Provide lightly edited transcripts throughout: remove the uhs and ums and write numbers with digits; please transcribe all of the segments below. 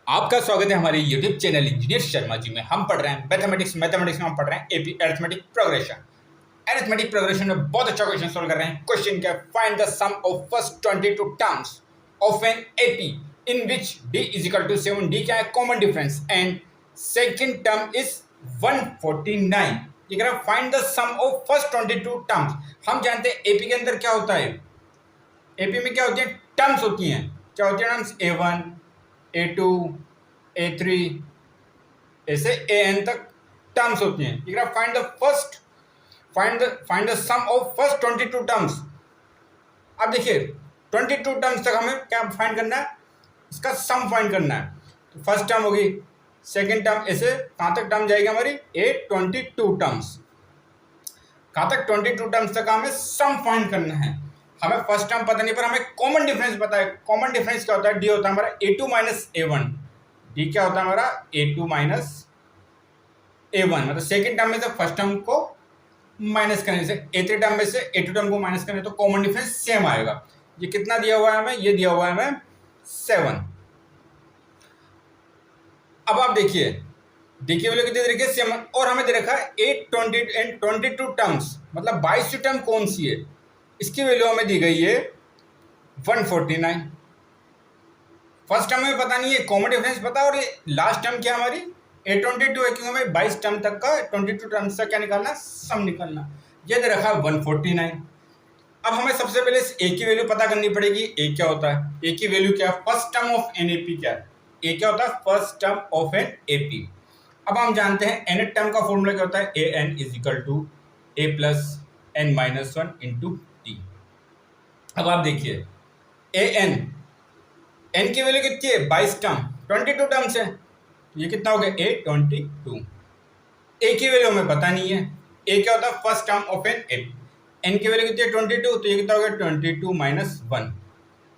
आपका स्वागत है हमारे YouTube channel engineer Sharma ji में। हम पढ़ रहे हैं मैथमेटिक्स में हम पढ़ रहे हैं AP arithmetic progression. Arithmetic progression में बहुत अच्छा क्वेश्चन सॉल्व कर रहे हैं। क्वेश्चन क्या, find the sum of first 22 terms of an AP in which d is equal to 7। d क्या है, common difference, and second term is 149। ये कह रहा है find the sum of first 22 terms. हम जानते हैं एपी के अंदर क्या होता है, एपी में क्या होती है, टर्म्स होती हैं। क्या होती है टर्म्स, a1 a2 a3 ऐसे an तक टर्म्स होती हैं। ये find the first find the sum of first 22 terms. अब देखिए 22 टर्म्स तक हमें क्या फाइंड करना है, इसका सम फाइंड करना है। तो फर्स्ट टर्म होगी, सेकंड टर्म, ऐसे कहाँ तक टर्म जाएगी हमारी, 22 टर्म्स। कहाँ तक, 22 टर्म्स तक हमें सम फाइंड करना है। हमें फर्स्ट टर्म पता नहीं पर हमें कॉमन डिफरेंस पता है। कॉमन डिफरेंस क्या होता है, डी होता है हमारा a2 माइनस a1। डी क्या होता है हमारा, a2 माइनस a1। मतलब सेकेंड टर्म में से फर्स्ट टर्म को माइनस करने से, a3 टर्म में से a2 टर्म को माइनस करने तो कॉमन डिफरेंस सेम आएगा। ये कितना दिया हुआ है हमें, ये दिया हुआ है हमें 7। अब आप देखिए वैल्यू कितनी दे रखी है, 7, और हमें दे रखा है 8 एंड 22 टर्म्स, मतलब 22 टर्म कौन सी है, इसकी वैल्यू हमें दी गई है 149। फर्स्ट टर्म में पता नहीं है, कॉमन डिफरेंस पता है, और ये लास्ट टर्म क्या हमारी 822 है, क्योंकि हमें 22 टर्म तक का 22 टर्म्स का क्या निकालना, सम निकालना। ये दे रखा है 149। अब हमें सबसे पहले ए की वैल्यू पता करनी पड़ेगी। ए क्या होता है, ए की वैल्यू क्या है, first term of an AP क्या है, ए क्या होता है, first term of an AP. अब हम जानते हैं एन टर्म का फॉर्मूला क्या होता है, A N is equal to A plus N minus 1 into T. अब आप देखिए ए एन की वैल्यू कितनी है, 22 टर्म, 22 टर्म्स है, ये कितना हो गया, ए 22। ए की वैल्यू हमें पता नहीं है, ए क्या होता है, first term of an AP. N की वैल्यू कितनी है 22, तो ये कितना हो गया 22 माइनस 1।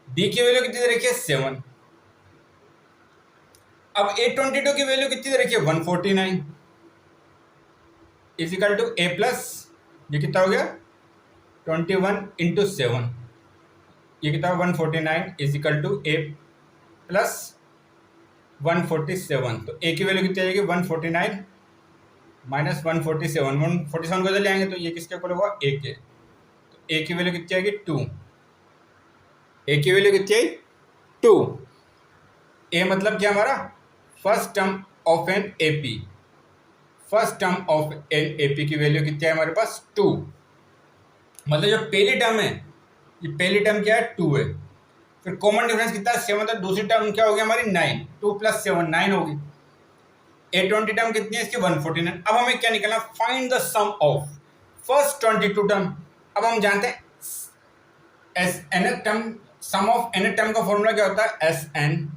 डी की वैल्यू कितनी दे रखी है 7। अब A22 की वैल्यू कितनी दे रखी है 149 is equal to A plus, ये कितना हो गया 21 इंटू 7, ये कितना 149 is equal to A plus 147। तो ए की वैल्यू कितनी आ जाएगी 149 माइनस 147, 147 को इधर ले आएंगे तो ये किसके ऊपर होगा, ए के। तो ए की वैल्यू कितनी आएगी 2। ए की वैल्यू कितनी आई 2। ए मतलब क्या हमारा, first term of an AP. First term of an AP की वैल्यू कितनी है हमारे पास 2। मतलब जो पहली टर्म है, ये पहली टर्म क्या है 2 है। फिर कॉमन डिफरेंस कितना है 7, मतलब दूसरी टर्म क्या होगी हमारी 9, 2 प्लस 7 9 होगी। A20 टर्म कितनी है इसकी 149। अब हमें क्या निकालना, find the sum of first 22 term. अब हम जानते हैं S n term, sum of n term का फॉर्मूला क्या होता है, S n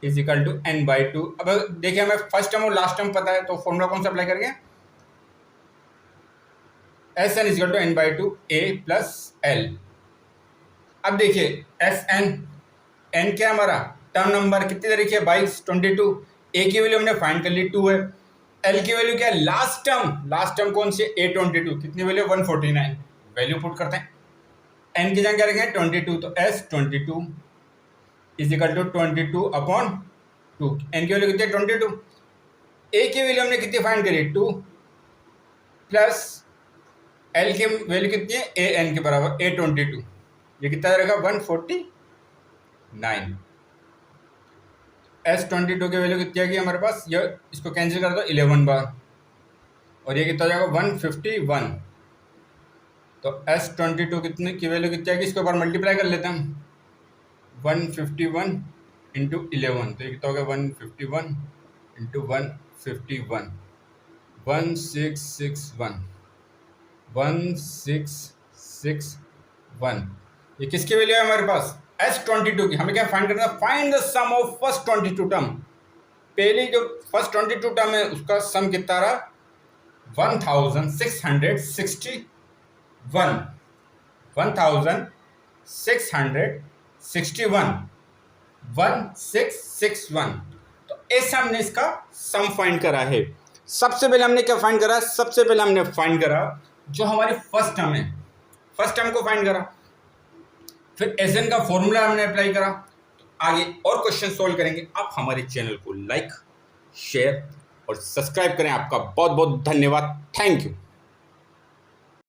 is equal to n by 2। अब देखिए हमें फर्स्ट टर्म और लास्ट टर्म पता है, तो फॉर्मूला कौन सा अप्लाई करेंगे, S n is equal to n by 2 a plus L. अब देखिए एस एन क्या हमारा टर्म नंबर कितनी दे रखी है 22 22। ए की वैल्यू हमने फाइंड कर ली 2 है। एल की वैल्यू क्या है, लास्ट टर्म कौन सी है A22, कितनी वैल्यू 149, वैल्यू पुट करते हैं। एन की जगह क्या रखेंगे 22, तो S22 is equal to 22 upon 2। N की वैल्यू कितनी है 22। ए की वैल्यू हमने कितनी फाइंड करी 2, प्लस एल की वैल्यू कितनी है ए एन के बराबर A22, ये कितना रहेगा 149। S22 की वैल्यू कितनी आएगी हमारे पास, ये इसको कैंसिल कर दो 11 बार, और ये कितना हो जाएगा 151। तो S22 कितने की वैल्यू कितनी आएगी, इसके ऊपर मल्टीप्लाई कर लेते हैं हम, 151 इंटू 11, तो ये कितना हो गया 151 इंटू 151, 1661। ये किसकी वैल्यू है हमारे पास, S22 की। हमें क्या फाइंड करना है, find the sum of first 22 term. पहली जो फर्स्ट 22 टर्म है उसका सम कितना रहा 1661, 1661। तो ऐसा हमने इसका सम फाइंड करा है। सबसे पहले हमने क्या फाइंड करा, सबसे पहले हमने फाइंड करा जो हमारी फर्स्ट टर्म है, फर्स्ट टर्म को फाइंड करा। फिर एस एन का फॉर्मूला हमने अप्लाई करा। आगे और क्वेश्चन सोल्व करेंगे। आप हमारे चैनल को लाइक, शेयर और सब्सक्राइब करें। आपका बहुत बहुत धन्यवाद। Thank you.